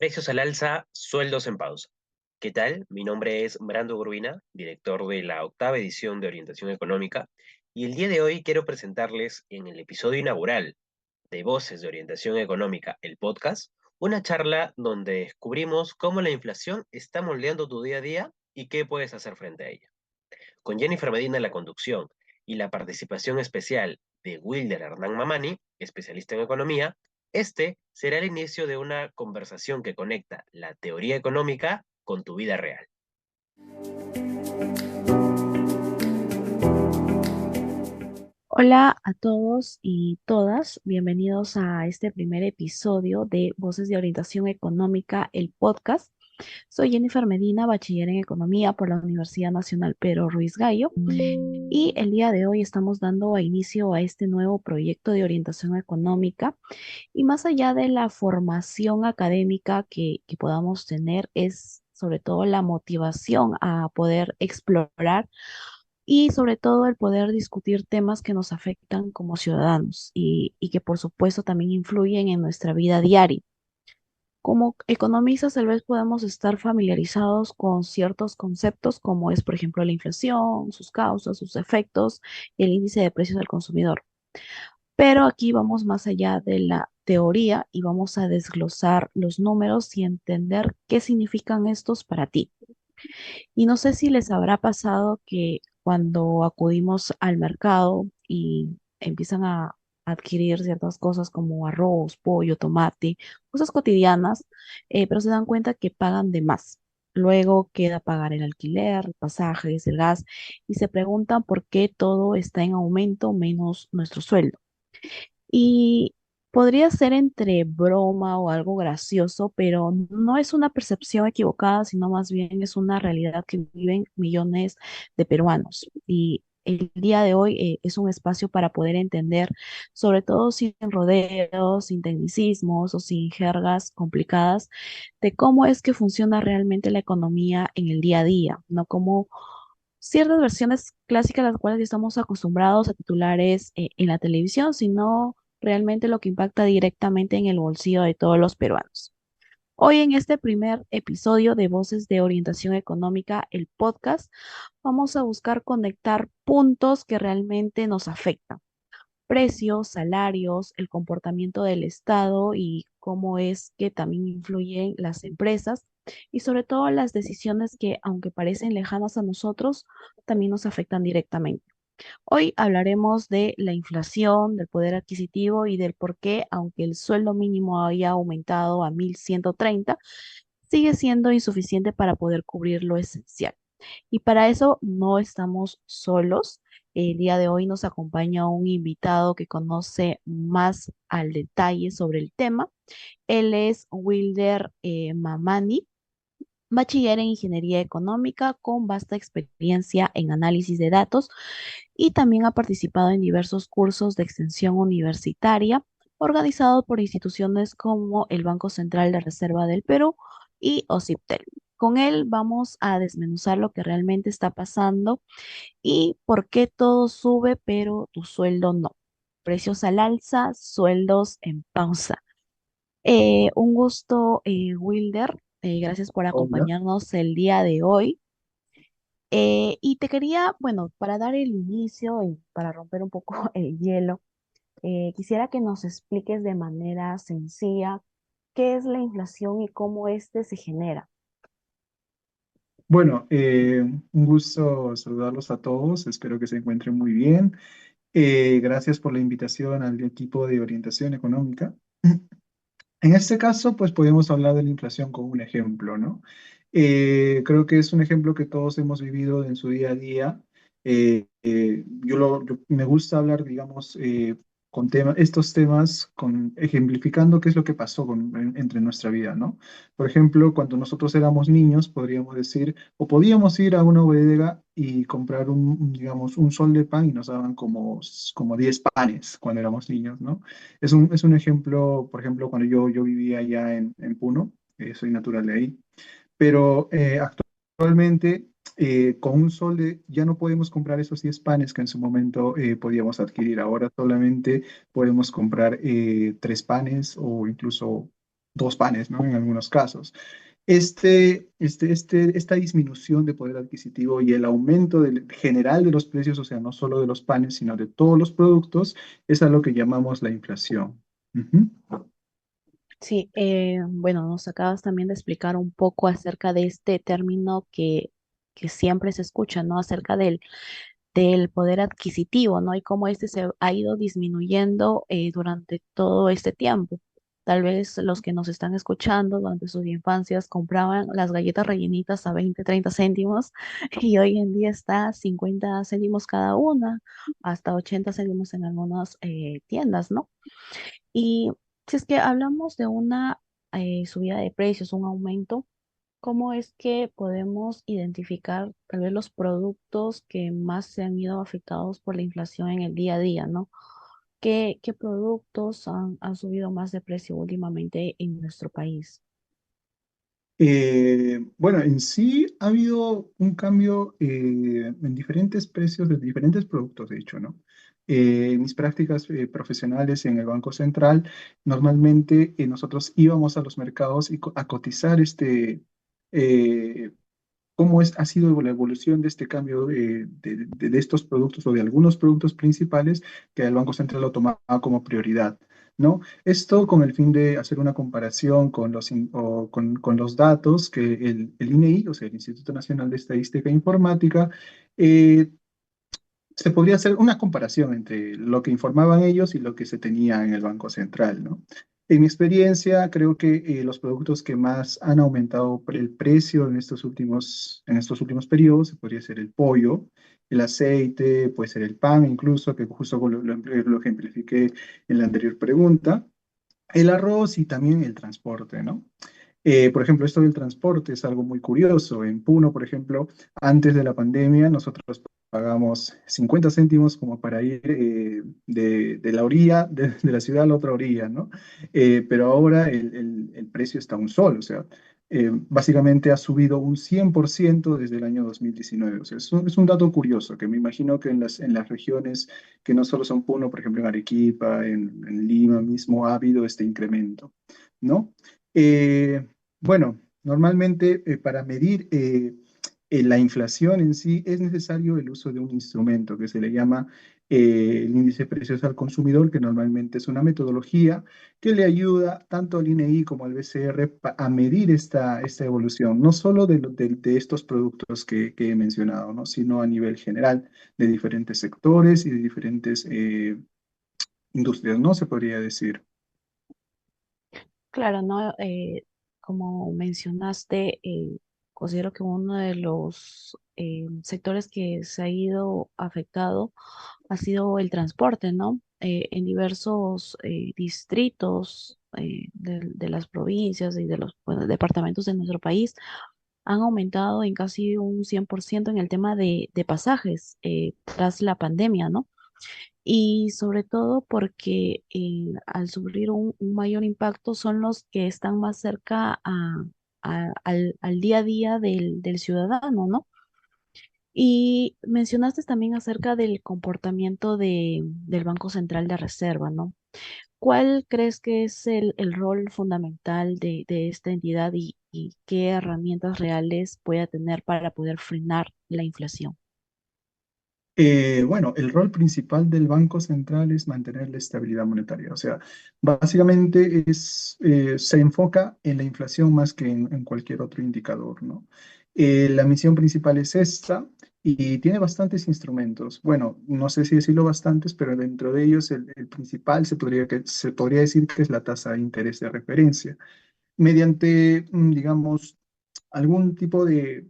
Precios al alza, sueldos en pausa. ¿Qué tal? Mi nombre es Brando Urbina, director de la octava edición de Orientación Económica, y el día de hoy quiero presentarles en el episodio inaugural de Voces de Orientación Económica, el podcast, una charla donde descubrimos cómo la inflación está moldeando tu día a día y qué puedes hacer frente a ella. Con Jennifer Medina en la conducción y la participación especial de Wilder Hernán Mamani, especialista en economía, este será el inicio de una conversación que conecta la teoría económica con tu vida real. Hola a todos y todas, bienvenidos a este primer episodio de Voces de Orientación Económica, el podcast. Soy Jennifer Medina, bachiller en Economía por la Universidad Nacional Pedro Ruiz Gallo, y el día de hoy estamos dando inicio a este nuevo proyecto de orientación económica. Y más allá de la formación académica que podamos tener, es sobre todo la motivación a poder explorar y sobre todo el poder discutir temas que nos afectan como ciudadanos y que por supuesto también influyen en nuestra vida diaria. Como economistas, tal vez podemos estar familiarizados con ciertos conceptos como es, por ejemplo, la inflación, sus causas, sus efectos, el índice de precios del consumidor. Pero aquí vamos más allá de la teoría y vamos a desglosar los números y entender qué significan estos para ti. Y no sé si les habrá pasado que cuando acudimos al mercado y empiezan a adquirir ciertas cosas como arroz, pollo, tomate, cosas cotidianas, pero se dan cuenta que pagan de más. Luego queda pagar el alquiler, pasajes, el gas, y se preguntan por qué todo está en aumento menos nuestro sueldo. Y podría ser entre broma o algo gracioso, pero no es una percepción equivocada, sino más bien es una realidad que viven millones de peruanos. Y el día de hoy es un espacio para poder entender, sobre todo sin rodeos, sin tecnicismos o sin jergas complicadas, de cómo es que funciona realmente la economía en el día a día, no como ciertas versiones clásicas a las cuales ya estamos acostumbrados a titulares en la televisión, sino realmente lo que impacta directamente en el bolsillo de todos los peruanos. Hoy en este primer episodio de Voces de Orientación Económica, el podcast, vamos a buscar conectar puntos que realmente nos afectan: precios, salarios, el comportamiento del Estado y cómo es que también influyen las empresas y sobre todo las decisiones que, aunque parecen lejanas a nosotros, también nos afectan directamente. Hoy hablaremos de la inflación, del poder adquisitivo y del por qué, aunque el sueldo mínimo haya aumentado a 1.130, sigue siendo insuficiente para poder cubrir lo esencial. Y para eso no estamos solos. El día de hoy nos acompaña un invitado que conoce más al detalle sobre el tema. Él es Wilder Mamani, bachiller en Ingeniería Económica con vasta experiencia en análisis de datos, y también ha participado en diversos cursos de extensión universitaria organizados por instituciones como el Banco Central de Reserva del Perú y OCIPTEL. Con él vamos a desmenuzar lo que realmente está pasando y por qué todo sube, pero tu sueldo no. Precios al alza, sueldos en pausa. Un gusto, Wilder. Gracias por Hola. acompañarnos el día de hoy. Y te quería, bueno, para dar el inicio y para romper un poco el hielo, quisiera que nos expliques de manera sencilla qué es la inflación y cómo éste se genera. Bueno, un gusto saludarlos a todos. Espero que se encuentren muy bien. Gracias por la invitación al equipo de orientación económica. En este caso, pues podemos hablar de la inflación como un ejemplo, ¿no? Creo que es un ejemplo que todos hemos vivido en su día a día. Me gusta hablar, digamos, con estos temas, ejemplificando qué es lo que pasó entre nuestra vida, ¿no? Por ejemplo, cuando nosotros éramos niños, podríamos decir, o podíamos ir a una bodega y comprar digamos, un sol de pan y nos daban como 10 panes cuando éramos niños, ¿no? Es un ejemplo, por ejemplo, cuando yo vivía allá en Puno, soy natural de ahí, pero actualmente con un sol ya no podemos comprar esos 10 panes que en su momento podíamos adquirir. Ahora solamente podemos comprar 3 panes o incluso dos panes, ¿no? En algunos casos. Esta disminución de poder adquisitivo y el aumento general de los precios, o sea, no solo de los panes, sino de todos los productos, es a lo que llamamos la inflación. Ujú. Sí, bueno, nos acabas también de explicar un poco acerca de este término que siempre se escucha, ¿no? Acerca del poder adquisitivo, ¿no? Y cómo este se ha ido disminuyendo durante todo este tiempo. Tal vez los que nos están escuchando durante sus infancias compraban las galletas rellenitas a 20, 30 céntimos y hoy en día está a 50 céntimos cada una, hasta 80 céntimos en algunas tiendas, ¿no? Y si es que hablamos de una subida de precios, un aumento, ¿cómo es que podemos identificar tal vez los productos que más se han ido afectados por la inflación en el día a día, ¿no? ¿Qué productos han subido más de precio últimamente en nuestro país? Bueno, en sí ha habido un cambio en diferentes precios de diferentes productos, de hecho, ¿no? En mis prácticas profesionales en el Banco Central, normalmente nosotros íbamos a los mercados a cotizar eh, ha sido la evolución de este cambio de estos productos o de algunos productos principales que el Banco Central lo tomaba como prioridad, ¿no? Esto con el fin de hacer una comparación con los datos que el INEI, o sea, el Instituto Nacional de Estadística e Informática, eh, se podría hacer una comparación entre lo que informaban ellos y lo que se tenía en el Banco Central, ¿no? En mi experiencia, creo que los productos que más han aumentado el precio en estos últimos periodos, podría ser el pollo, el aceite, puede ser el pan incluso, que justo lo ejemplifiqué en la anterior pregunta, el arroz y también el transporte, ¿no? Por ejemplo, esto del transporte es algo muy curioso. En Puno, por ejemplo, antes de la pandemia, nosotros pagamos 50 céntimos como para ir de la orilla, de la ciudad a la otra orilla, ¿no? Pero ahora el precio está a un sol, o sea, básicamente ha subido un 100% desde el año 2019. O sea, es un dato curioso que me imagino que en las regiones que no solo son Puno, por ejemplo, en Arequipa, en Lima mismo, ha habido este incremento, ¿no? Eh, bueno, normalmente para medir la inflación en sí es necesario el uso de un instrumento que se le llama el índice de precios al consumidor, que normalmente es una metodología que le ayuda tanto al INEI como al BCR a medir esta evolución, no solo de estos productos que he mencionado, ¿no? Sino a nivel general de diferentes sectores y de diferentes industrias, ¿no? Se podría decir. Claro, ¿no? Como mencionaste, considero que uno de los sectores que se ha ido afectado ha sido el transporte, ¿no? En diversos distritos de las provincias y de los bueno, departamentos de nuestro país han aumentado en casi un 100% en el tema de pasajes tras la pandemia, ¿no? Y sobre todo porque al sufrir un mayor impacto son los que están más cerca al día a día del ciudadano, ¿no? Y mencionaste también acerca del comportamiento del Banco Central de Reserva, ¿no? ¿Cuál crees que es el rol fundamental de esta entidad y qué herramientas reales puede tener para poder frenar la inflación? Bueno, el rol principal del Banco Central es mantener la estabilidad monetaria. O sea, básicamente se enfoca en la inflación más que en cualquier otro indicador, ¿no? La misión principal es esta y tiene bastantes instrumentos. Bueno, no sé si decirlo bastantes, pero dentro de ellos el principal se podría decir que es la tasa de interés de referencia mediante, digamos, algún tipo de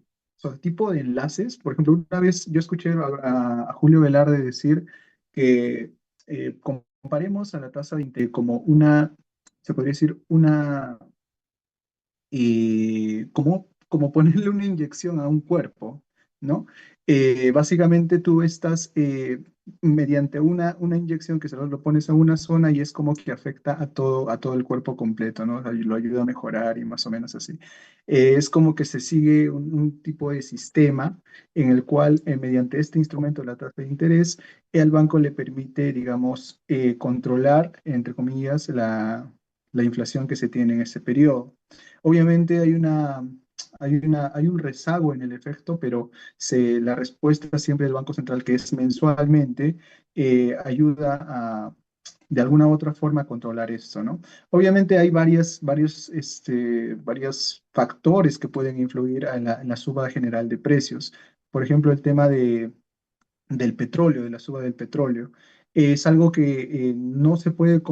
enlaces. Por ejemplo, una vez yo escuché a Julio Velarde decir que comparemos a la tasa de interés como se podría decir, como ponerle una inyección a un cuerpo, ¿no? Básicamente tú estás mediante una inyección que solo lo pones a una zona y es como que afecta a todo el cuerpo completo, ¿no? O sea, y lo ayuda a mejorar y más o menos así. Es como que se sigue un tipo de sistema en el cual mediante este instrumento, la tasa de interés, el banco le permite, digamos, controlar, entre comillas, la inflación que se tiene en ese periodo. Obviamente hay un rezago en el efecto, pero la respuesta siempre del Banco Central, que es mensualmente, ayuda de alguna u otra forma a controlar esto, ¿no? Obviamente hay varios factores que pueden influir en la suba general de precios. Por ejemplo, el tema del petróleo, de la suba del petróleo. Es algo que no se puede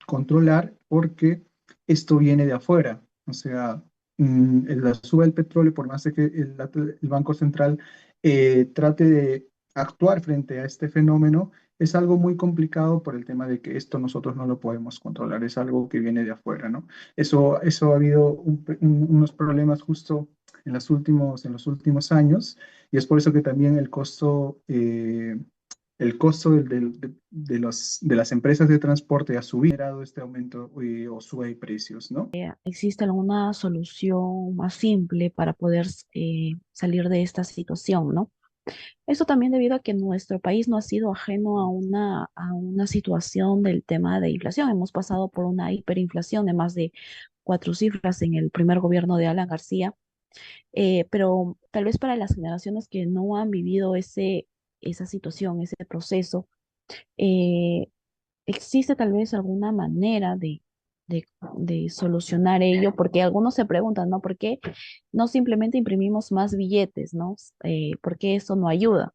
controlar porque esto viene de afuera. O sea, en la suba del petróleo, por más de que el Banco Central trate de actuar frente a este fenómeno, es algo muy complicado por el tema de que esto nosotros no lo podemos controlar, es algo que viene de afuera, ¿no? Eso ha habido unos problemas justo en los últimos años y es por eso que también el costo de las empresas de transporte ha subido, generado este aumento o sube de precios, ¿no? ¿Existe alguna solución más simple para poder salir de esta situación, ¿no? Esto también debido a que nuestro país no ha sido ajeno a una situación del tema de inflación. Hemos pasado por una hiperinflación de más de 4 cifras en el primer gobierno de Alan García, pero tal vez para las generaciones que no han vivido esa situación, ese proceso, eh, ¿existe tal vez alguna manera de, de solucionar ello? Porque algunos se preguntan, ¿no? ¿Por qué no simplemente imprimimos más billetes, ¿no? ¿Por qué eso no ayuda?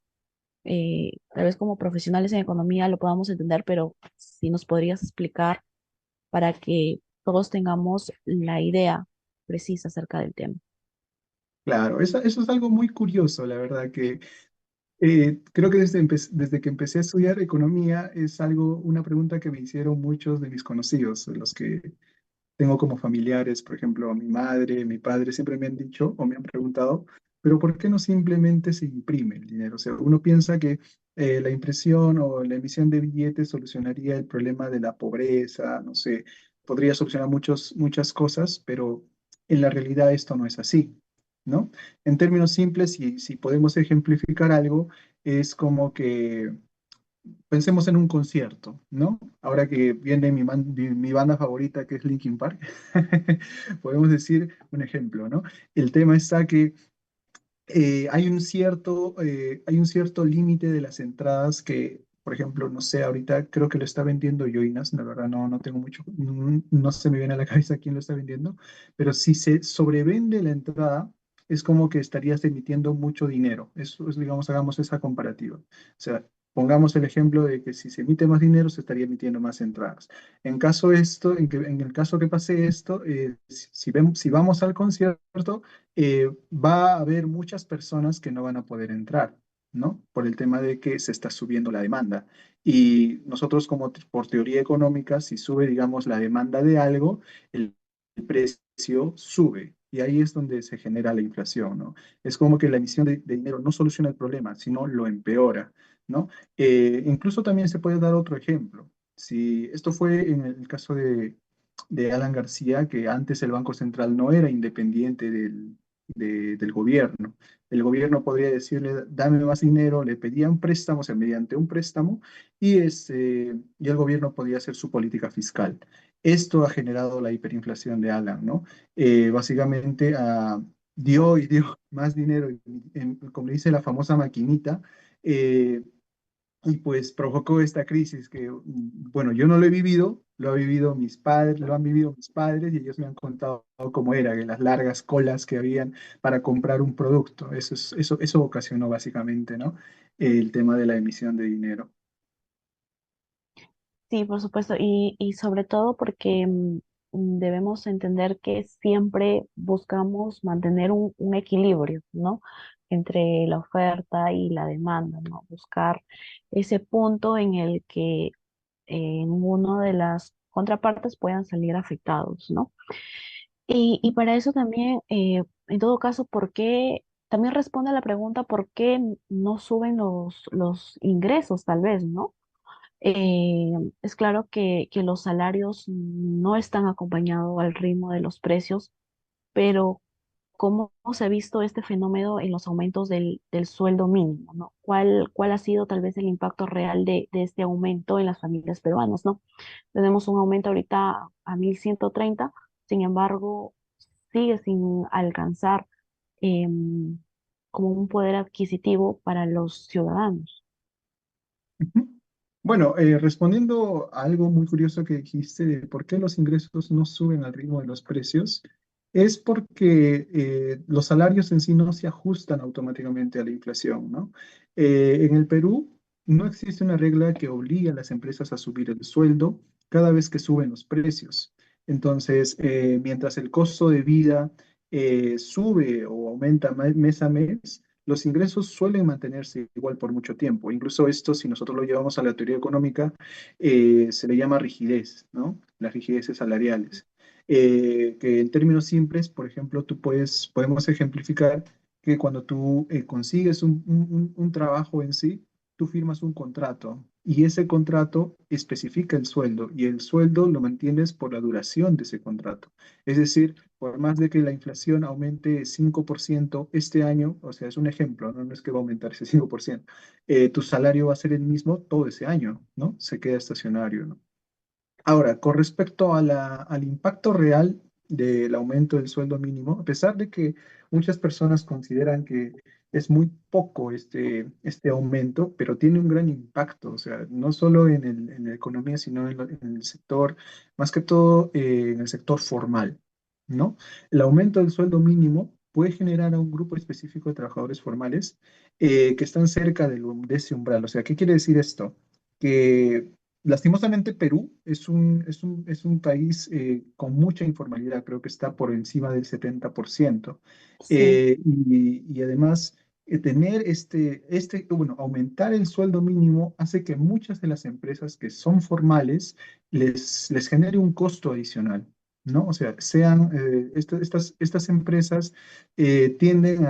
Tal vez como profesionales en economía lo podamos entender, pero si nos podrías explicar para que todos tengamos la idea precisa acerca del tema. Claro, eso es algo muy curioso, la verdad, que creo que desde que empecé a estudiar economía es una pregunta que me hicieron muchos de mis conocidos, de los que tengo como familiares, por ejemplo, mi madre, mi padre, siempre me han dicho o me han preguntado, pero ¿por qué no simplemente se imprime el dinero? O sea, uno piensa que la impresión o la emisión de billetes solucionaría el problema de la pobreza, no sé, podría solucionar muchas cosas, pero en la realidad esto no es así, ¿no? En términos simples, si podemos ejemplificar algo, es como que pensemos en un concierto, ¿no? Ahora que viene mi banda favorita, que es Linkin Park, podemos decir un ejemplo, ¿no? El tema está que hay un cierto límite de las entradas que, por ejemplo, no sé, ahorita creo que lo está vendiendo Joinas, la verdad no tengo mucho, no se me viene a la cabeza quién lo está vendiendo, pero si se sobrevende la entrada, es como que estarías emitiendo mucho dinero. Eso es, digamos, hagamos esa comparativa. O sea, pongamos el ejemplo de que si se emite más dinero, se estaría emitiendo más entradas. En el caso que pase esto, si vamos al concierto, va a haber muchas personas que no van a poder entrar, ¿no? Por el tema de que se está subiendo la demanda. Y nosotros por teoría económica, si sube, digamos, la demanda de algo, el precio sube. Y ahí es donde se genera la inflación, ¿no? Es como que la emisión de dinero no soluciona el problema, sino lo empeora, ¿no? Incluso también se puede dar otro ejemplo. Si esto fue en el caso de Alan García, que antes el Banco Central no era independiente del gobierno. El gobierno podría decirle, dame más dinero, le pedían préstamos, mediante un préstamo, y el gobierno podía hacer su política fiscal. Esto ha generado la hiperinflación de Alan, ¿no? Básicamente dio y dio más dinero, como dice la famosa maquinita, eh, y pues provocó esta crisis que, bueno, yo no lo he vivido, lo ha vivido mis padres, lo han vivido mis padres y ellos me han contado cómo era, que las largas colas que habían para comprar un producto. Eso ocasionó básicamente, ¿no? El tema de la emisión de dinero. Sí, por supuesto, y sobre todo porque debemos entender que siempre buscamos mantener un equilibrio, ¿no? Entre la oferta y la demanda, ¿no? Buscar ese punto en el que ninguno de las contrapartes puedan salir afectados, ¿no? Y para eso también, en todo caso, ¿por qué? También responde a la pregunta por qué no suben los ingresos, tal vez, ¿no? Eh, es claro que los salarios no están acompañados al ritmo de los precios, pero ¿cómo se ha visto este fenómeno en los aumentos del sueldo mínimo, ¿no? ¿Cuál ha sido tal vez el impacto real de este aumento en las familias peruanas, ¿no? Tenemos un aumento ahorita a 1.130, sin embargo, sigue sin alcanzar em, como un poder adquisitivo para los ciudadanos. Ujú. Bueno, respondiendo a algo muy curioso que dijiste de por qué los ingresos no suben al ritmo de los precios, es porque los salarios en sí no se ajustan automáticamente a la inflación, ¿no? En el Perú no existe una regla que obligue a las empresas a subir el sueldo cada vez que suben los precios. Entonces, mientras el costo de vida sube o aumenta mes a mes, los ingresos suelen mantenerse igual por mucho tiempo. Incluso esto, si nosotros lo llevamos a la teoría económica, se le llama rigidez, ¿no? Las rigideces salariales. Que en términos simples, por ejemplo, podemos ejemplificar que cuando tú consigues un trabajo en sí, tú firmas un contrato y ese contrato especifica el sueldo y el sueldo lo mantienes por la duración de ese contrato. Es decir, por más de que la inflación aumente 5% este año, o sea, es un ejemplo, ¿no? No es que va a aumentar ese 5%, tu salario va a ser el mismo todo ese año, ¿no? Se queda estacionario, ¿no? Ahora, con respecto a al impacto real del aumento del sueldo mínimo, a pesar de que muchas personas consideran que es muy poco este aumento, pero tiene un gran impacto, o sea, no solo en la economía, sino en el sector, más que todo en el sector formal, ¿no? El aumento del sueldo mínimo puede generar a un grupo específico de trabajadores formales que están cerca de ese umbral. O sea, ¿qué quiere decir esto? Que lastimosamente, Perú es un país con mucha informalidad, creo que está por encima del 70%. Sí, Y además, tener bueno, aumentar el sueldo mínimo hace que muchas de las empresas que son formales les genere un costo adicional, ¿no? O sea, estas empresas tienden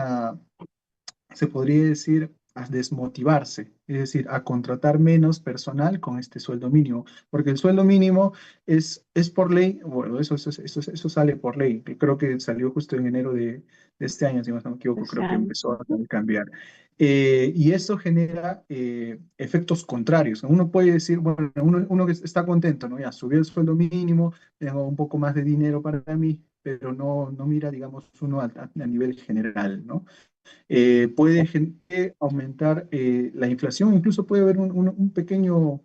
se podría decir, a desmotivarse, es decir, a contratar menos personal con este sueldo mínimo, porque el sueldo mínimo es por ley, bueno, eso sale por ley, que creo que salió justo en enero de este año, si no me equivoco, ese creo que año. empezó a cambiar. Y eso genera efectos contrarios. Uno puede decir, bueno, uno que está contento, ¿no? Ya subió el sueldo mínimo, tengo un poco más de dinero para mí, pero no mira, digamos, uno a nivel general, ¿no? Aumentar la inflación, incluso puede haber un pequeño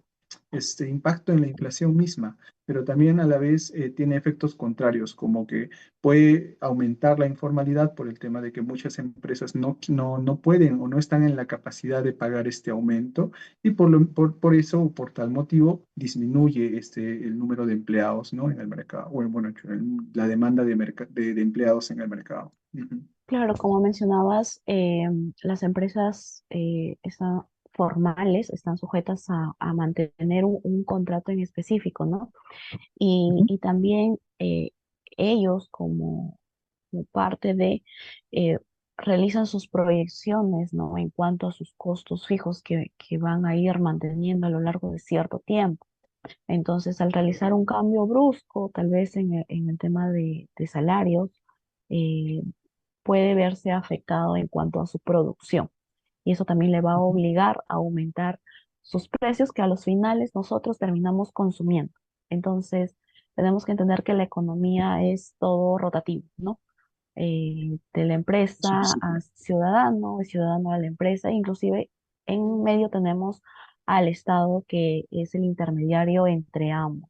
impacto en la inflación misma, pero también a la vez tiene efectos contrarios, como que puede aumentar la informalidad por el tema de que muchas empresas no pueden o no están en la capacidad de pagar este aumento y por eso, por tal motivo, disminuye el número de empleados, ¿no? En el mercado, o bueno, la demanda de empleados en el mercado. Ujú. Claro, como mencionabas, las empresas formales están sujetas a mantener un contrato en específico, ¿no? Ujú. Y también ellos como parte de, eh, realizan sus proyecciones, ¿no? En cuanto a sus costos fijos que van a ir manteniendo a lo largo de cierto tiempo. Entonces, al realizar un cambio brusco, tal vez en el tema de salarios, eh, puede verse afectado en cuanto a su producción. Y eso también le va a obligar a aumentar sus precios que a los finales nosotros terminamos consumiendo. Entonces, tenemos que entender que la economía es todo rotativo, ¿no? De la Sí, empresa sí. al ciudadano, el ciudadano a la empresa, inclusive en medio tenemos al Estado que es el intermediario entre ambos.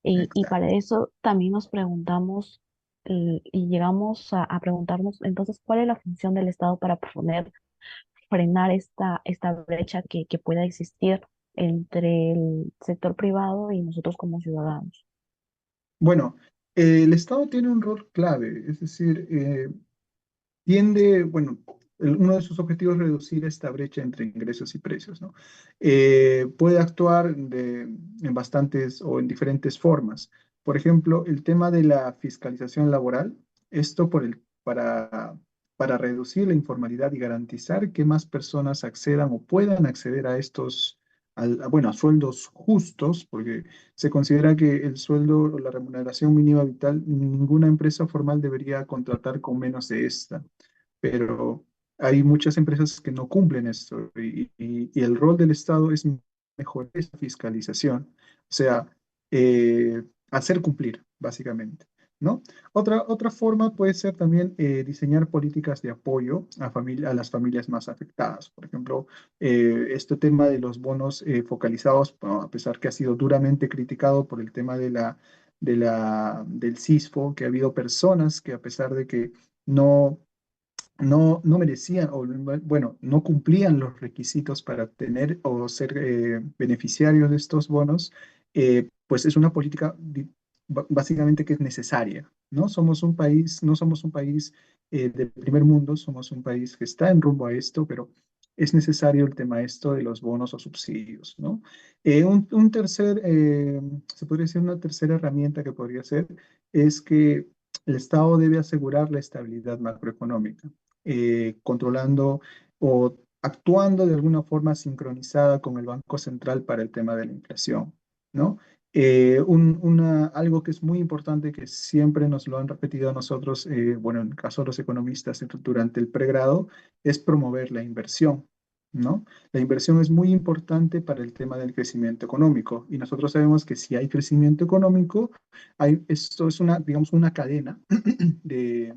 Y Exacto. para eso también nos preguntamos y llegamos a preguntarnos entonces cuál es la función del Estado para frenar esta brecha que pueda existir entre el sector privado y nosotros como ciudadanos. Bueno, el Estado tiene un rol clave, es decir, bueno, uno de sus objetivos es reducir esta brecha entre ingresos y precios, ¿no? Puede actuar en bastantes o en diferentes formas. Por ejemplo, el tema de la fiscalización laboral, esto para reducir la informalidad y garantizar que más personas accedan o puedan acceder bueno, a sueldos justos, porque se considera que el sueldo o la remuneración mínima vital, ninguna empresa formal debería contratar con menos de esta, pero hay muchas empresas que no cumplen esto y el rol del Estado es mejorar esa fiscalización, o sea, hacer cumplir, básicamente, ¿no? Otra forma puede ser también diseñar políticas de apoyo a las familias más afectadas. Por ejemplo, este tema de los bonos focalizados, bueno, a pesar que ha sido duramente criticado por el tema del CISFO, que ha habido personas que a pesar de que no no merecían, o bueno, no cumplían los requisitos para tener o ser beneficiarios de estos bonos, pues es una política básicamente que es necesaria, ¿no? No somos un país del primer mundo, somos un país que está en rumbo a esto, pero es necesario el tema esto de los bonos o subsidios, ¿no? Se podría decir una tercera herramienta que podría ser, es que el Estado debe asegurar la estabilidad macroeconómica controlando o actuando de alguna forma sincronizada con el Banco Central para el tema de la inflación, ¿no? Algo que es muy importante, que siempre nos lo han repetido a nosotros, bueno, en el caso de los economistas durante el pregrado, es promover la inversión, ¿no? La inversión es muy importante para el tema del crecimiento económico y nosotros sabemos que si hay crecimiento económico, esto es una, digamos, una cadena de,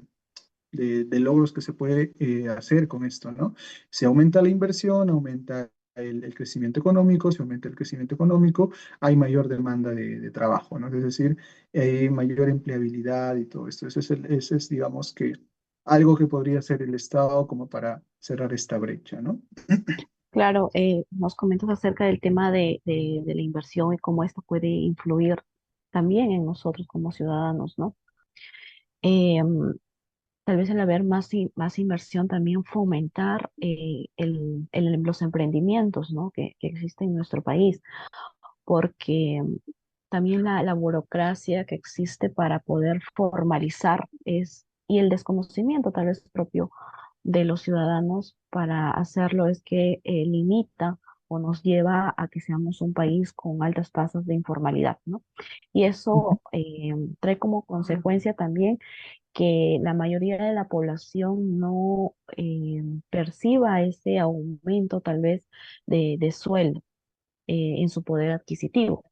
de logros que se puede hacer con esto, ¿no? Si aumenta la inversión, aumenta el crecimiento económico, si aumenta el crecimiento económico, hay mayor demanda de trabajo, ¿no? Es decir, hay mayor empleabilidad y todo esto. Ese es, digamos, que algo que podría hacer el Estado como para cerrar esta brecha, ¿no? Claro, nos comentas acerca del tema de la inversión y cómo esto puede influir también en nosotros como ciudadanos, ¿no? Em, Tal vez el haber más inversión también fomentar los emprendimientos, ¿no? que existen en nuestro país, porque también la burocracia que existe para poder formalizar y el desconocimiento tal vez propio de los ciudadanos para hacerlo es que limita o nos lleva a que seamos un país con altas tasas de informalidad, ¿no? Y eso trae como consecuencia también que la mayoría de la población no perciba ese aumento tal vez de sueldo en su poder adquisitivo,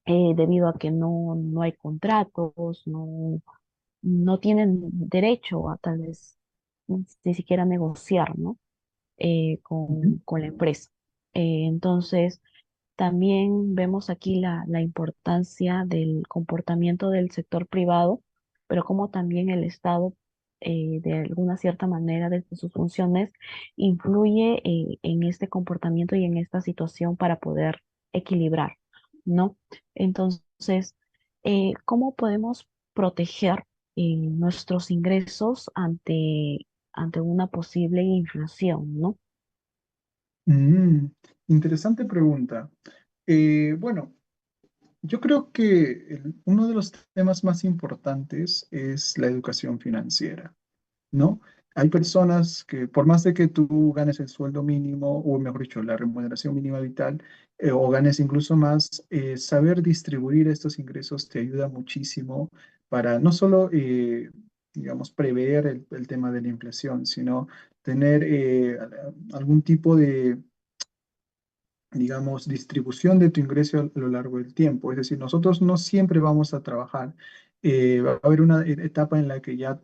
debido a que no hay contratos, no tienen derecho a tal vez ni siquiera negociar, ¿no? Ujú. Con la empresa. Entonces, también vemos aquí la importancia del comportamiento del sector privado, pero como también el Estado, de alguna cierta manera, desde sus funciones, influye en este comportamiento y en esta situación para poder equilibrar, ¿no? Entonces, ¿cómo podemos proteger nuestros ingresos ante una posible inflación, ¿no? Mm, interesante pregunta. Bueno, yo creo que uno de los temas más importantes es la educación financiera, ¿no? Hay personas que, por más de que tú ganes el sueldo mínimo, o mejor dicho, la remuneración mínima vital, o ganes incluso más, saber distribuir estos ingresos te ayuda muchísimo para no solo, digamos, prever el tema de la inflación, sino tener algún tipo de digamos, distribución de tu ingreso a lo largo del tiempo. Es decir, nosotros no siempre vamos a trabajar. Va a haber una etapa en la que ya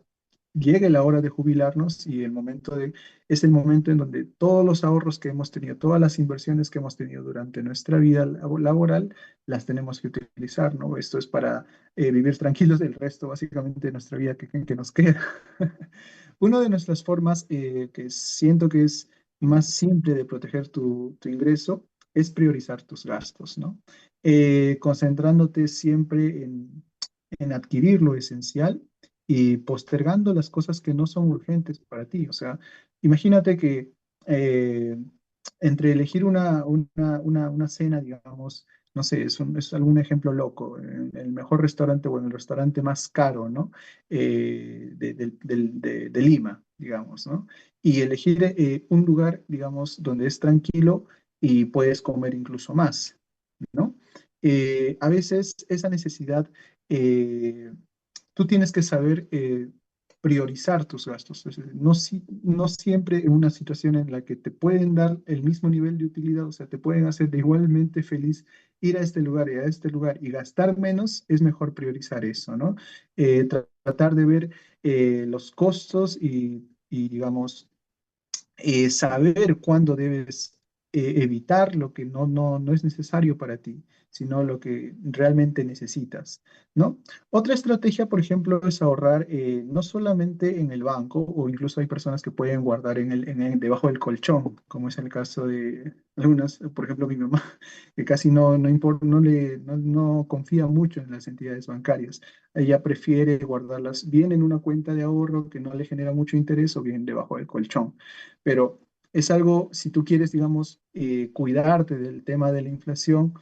llegue la hora de jubilarnos y es el momento en donde todos los ahorros que hemos tenido, todas las inversiones que hemos tenido durante nuestra vida laboral, las tenemos que utilizar, ¿no? Esto es para vivir tranquilos del resto, básicamente, de nuestra vida que nos queda. Una de nuestras formas que siento que es más simple de proteger tu ingreso es priorizar tus gastos, ¿no? Concentrándote siempre en adquirir lo esencial y postergando las cosas que no son urgentes para ti. O sea, imagínate que eh, entre elegir una cena, digamos, no sé, es algún ejemplo loco, en el mejor restaurante o en el restaurante más caro, ¿no? De Lima, digamos, ¿no? Y elegir un lugar, digamos, donde es tranquilo y puedes comer incluso más, ¿no? A veces esa necesidad, eh, tú tienes que saber priorizar tus gastos. Es decir, no, no siempre en una situación en la que te pueden dar el mismo nivel de utilidad, o sea, te pueden hacer de igualmente feliz ir a este lugar y a este lugar y gastar menos, es mejor priorizar eso, ¿no? Tratar de ver los costos y digamos, saber cuándo debes evitar lo que no es necesario para ti, sino lo que realmente necesitas, ¿no? Otra estrategia, por ejemplo, es ahorrar no solamente en el banco, o incluso hay personas que pueden guardar debajo del colchón, como es el caso de algunas, por ejemplo, mi mamá, que casi no confía mucho en las entidades bancarias. Ella prefiere guardarlas bien en una cuenta de ahorro que no le genera mucho interés o bien debajo del colchón. Pero es algo, si tú quieres, digamos, cuidarte del tema de la inflación,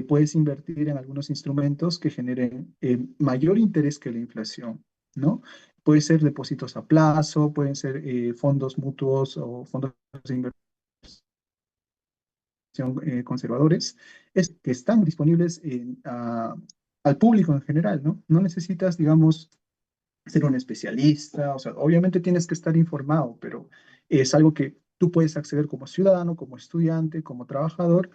puedes invertir en algunos instrumentos que generen mayor interés que la inflación, ¿no? Puede ser depósitos a plazo, pueden ser fondos mutuos o fondos de inversión conservadores, que están disponibles al público en general, ¿no? No necesitas, digamos, ser un especialista, o sea, obviamente tienes que estar informado, pero es algo que tú puedes acceder como ciudadano, como estudiante, como trabajador,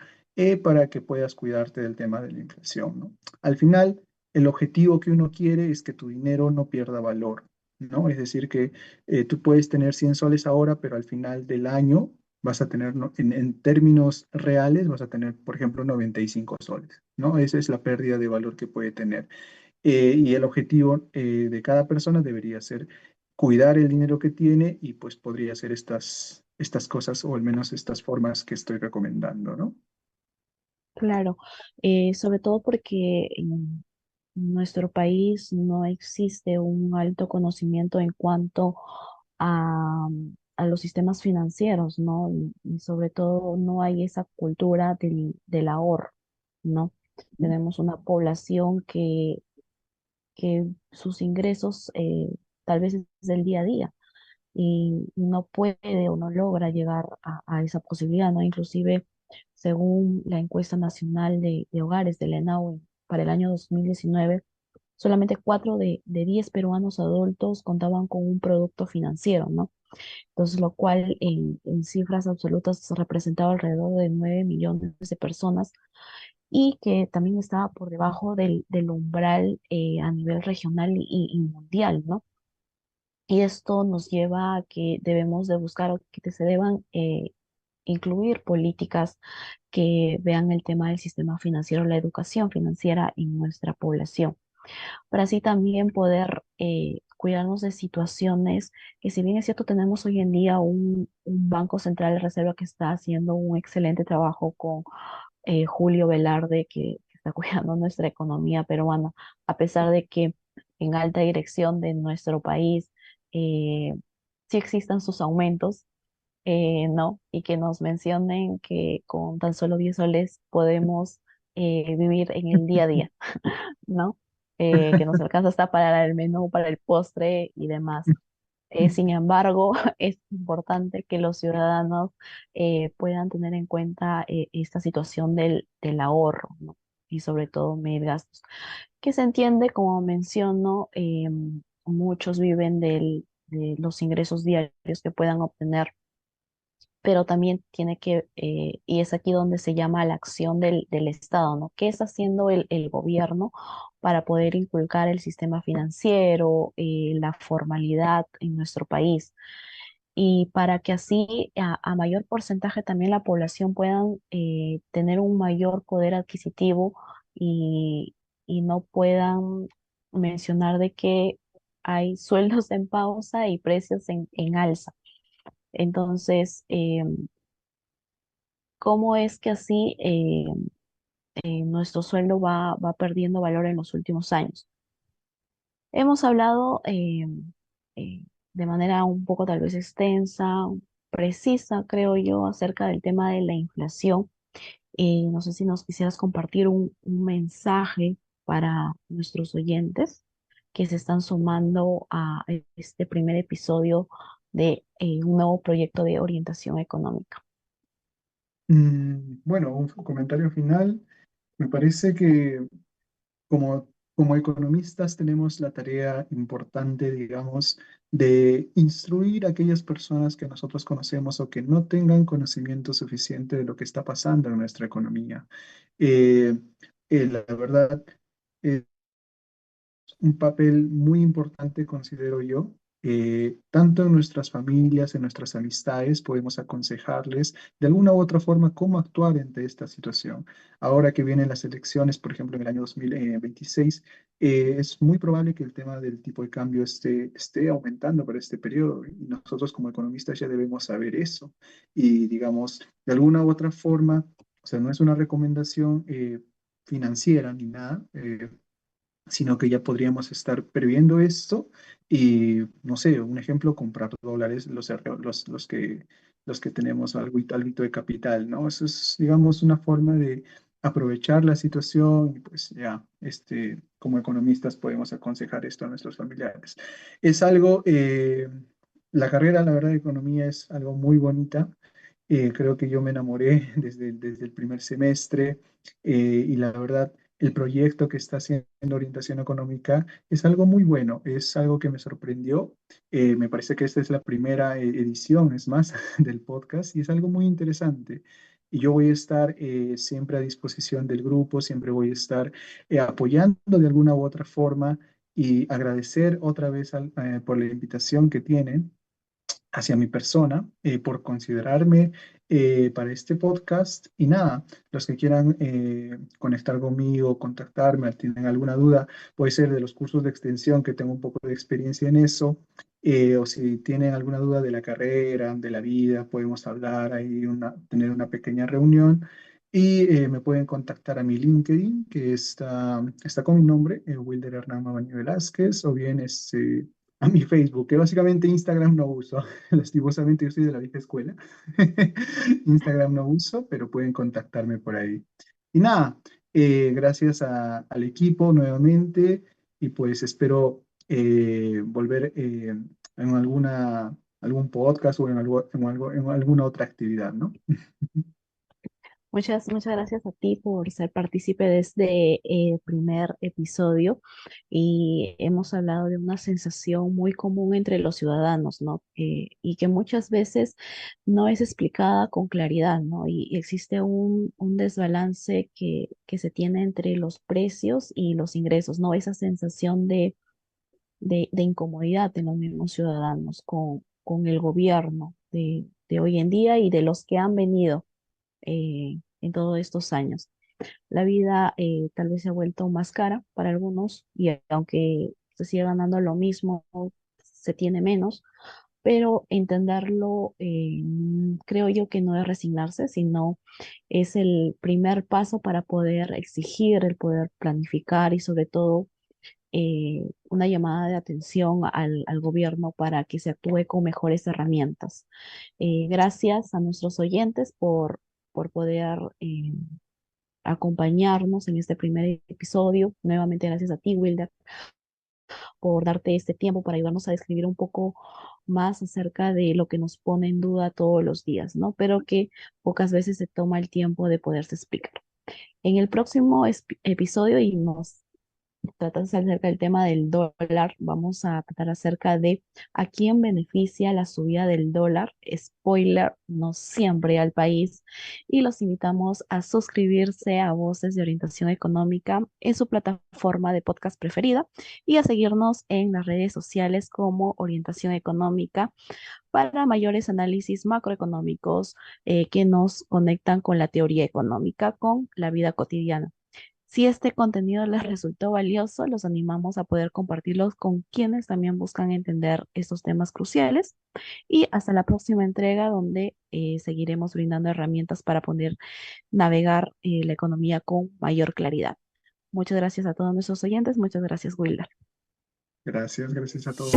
para que puedas cuidarte del tema de la inflación, ¿no? Al final, el objetivo que uno quiere es que tu dinero no pierda valor, ¿no? Es decir, que tú puedes tener 100 soles ahora, pero al final del año vas a tener, ¿no? En términos reales, vas a tener, por ejemplo, 95 soles, ¿no? Esa es la pérdida de valor que puede tener. Y el objetivo de cada persona debería ser cuidar el dinero que tiene y pues podría ser estas cosas o al menos estas formas que estoy recomendando, ¿no? Claro, sobre todo porque en nuestro país no existe un alto conocimiento en cuanto a, a los sistemas financieros, ¿no? Y sobre todo no hay esa cultura del ahorro, ¿no? Tenemos una población que sus ingresos tal vez es del día a día y no puede o no logra llegar a esa posibilidad, ¿no? Inclusive, según la encuesta nacional de hogares del ENAU para el año 2019, solamente 4 de 10 peruanos adultos contaban con un producto financiero, ¿no? Entonces, lo cual en cifras absolutas representaba alrededor de 9 millones de personas y que también estaba por debajo del umbral a nivel regional y mundial, ¿no? Y esto nos lleva a que debemos de buscar o que se deban incluir políticas que vean el tema del sistema financiero, la educación financiera en nuestra población, para así también poder cuidarnos de situaciones que si bien es cierto tenemos hoy en día un Banco Central de Reserva que está haciendo un excelente trabajo con Julio Velarde que está cuidando nuestra economía peruana, a pesar de que en alta dirección de nuestro país sí existan sus aumentos, ¿no? Y que nos mencionen que con tan solo 10 soles podemos vivir en el día a día, ¿no? Que nos alcanza hasta para el menú, para el postre y demás. Sin embargo, es importante que los ciudadanos puedan tener en cuenta esta situación del ahorro, ¿no? Y sobre todo medir gastos, que se entiende, como menciono, muchos viven de los ingresos diarios que puedan obtener, pero también tiene que, y es aquí donde se llama la acción del Estado, ¿no? ¿Qué está haciendo el gobierno para poder inculcar el sistema financiero, la formalidad en nuestro país? Y para que así a mayor porcentaje también la población puedan tener un mayor poder adquisitivo y, y no puedan mencionar de que hay sueldos en pausa y precios en alza. Entonces, ¿cómo es que así nuestro sueldo va perdiendo valor en los últimos años? Hemos hablado eh, de manera un poco tal vez extensa, precisa, creo yo, acerca del tema de la inflación. No sé si nos quisieras compartir un mensaje para nuestros oyentes que se están sumando a este primer episodio de un nuevo proyecto de orientación económica. Bueno, un comentario final. Me parece que como economistas tenemos la tarea importante, digamos, de instruir a aquellas personas que nosotros conocemos o que no tengan conocimiento suficiente de lo que está pasando en nuestra economía. Eh, la verdad, un papel muy importante, considero yo. Tanto en nuestras familias, en nuestras amistades, podemos aconsejarles de alguna u otra forma cómo actuar ante esta situación. Ahora que vienen las elecciones, por ejemplo, en el año 2026, es muy probable que el tema del tipo de cambio esté aumentando para este periodo y nosotros como economistas ya debemos saber eso. Y digamos, de alguna u otra forma, o sea, no es una recomendación financiera ni nada, sino que ya podríamos estar previendo esto y, no sé, un ejemplo, comprar dólares, los que tenemos algo de capital, ¿no? Eso es, digamos, una forma de aprovechar la situación y pues ya, como economistas podemos aconsejar esto a nuestros familiares. Es algo, la carrera, la verdad, de economía es algo muy bonita. Creo que yo me enamoré desde el primer semestre y la verdad el proyecto que está haciendo orientación económica es algo muy bueno, es algo que me sorprendió. Me parece que esta es la primera edición, es más, del podcast y es algo muy interesante. Y yo voy a estar siempre a disposición del grupo, siempre voy a estar apoyando de alguna u otra forma y agradecer otra vez por la invitación que tienen hacia mi persona, por considerarme para este podcast. Y nada, los que quieran conectar conmigo, contactarme, tienen alguna duda, puede ser de los cursos de extensión, que tengo un poco de experiencia en eso, o si tienen alguna duda de la carrera, de la vida, podemos hablar ahí, tener una pequeña reunión. Y me pueden contactar a mi LinkedIn, que está con mi nombre, Wilder Hernán Mabaño Velázquez, o bien a mi Facebook, que básicamente Instagram no uso. Lastimosamente yo soy de la vieja escuela. Instagram no uso, pero pueden contactarme por ahí. Y nada, gracias al equipo nuevamente y pues espero volver en algún podcast o en alguna otra actividad, ¿no? Muchas gracias a ti por ser partícipe de este primer episodio y hemos hablado de una sensación muy común entre los ciudadanos, ¿no? Y que muchas veces no es explicada con claridad, ¿no? Y existe un desbalance que se tiene entre los precios y los ingresos, ¿no? Esa sensación de incomodidad en los mismos ciudadanos con el gobierno de hoy en día y de los que han venido en todos estos años. La vida tal vez se ha vuelto más cara para algunos y aunque se siga ganando lo mismo, se tiene menos, pero entenderlo creo yo que no es resignarse, sino es el primer paso para poder exigir, el poder planificar y sobre todo una llamada de atención al gobierno para que se actúe con mejores herramientas. Gracias a nuestros oyentes por poder acompañarnos en este primer episodio. Nuevamente, gracias a ti, Wilder, por darte este tiempo para ayudarnos a describir un poco más acerca de lo que nos pone en duda todos los días, ¿no? Pero que pocas veces se toma el tiempo de poderse explicar. En el próximo episodio, y nos tratas acerca del tema del dólar, vamos a tratar acerca de a quién beneficia la subida del dólar. Spoiler, no siempre al país. Y los invitamos a suscribirse a Voces de Orientación Económica en su plataforma de podcast preferida y a seguirnos en las redes sociales como Orientación Económica para mayores análisis macroeconómicos que nos conectan con la teoría económica, con la vida cotidiana. Si este contenido les resultó valioso, los animamos a poder compartirlos con quienes también buscan entender estos temas cruciales. Y hasta la próxima entrega, donde seguiremos brindando herramientas para poder navegar la economía con mayor claridad. Muchas gracias a todos nuestros oyentes. Muchas gracias, Wilder. Gracias, gracias a todos.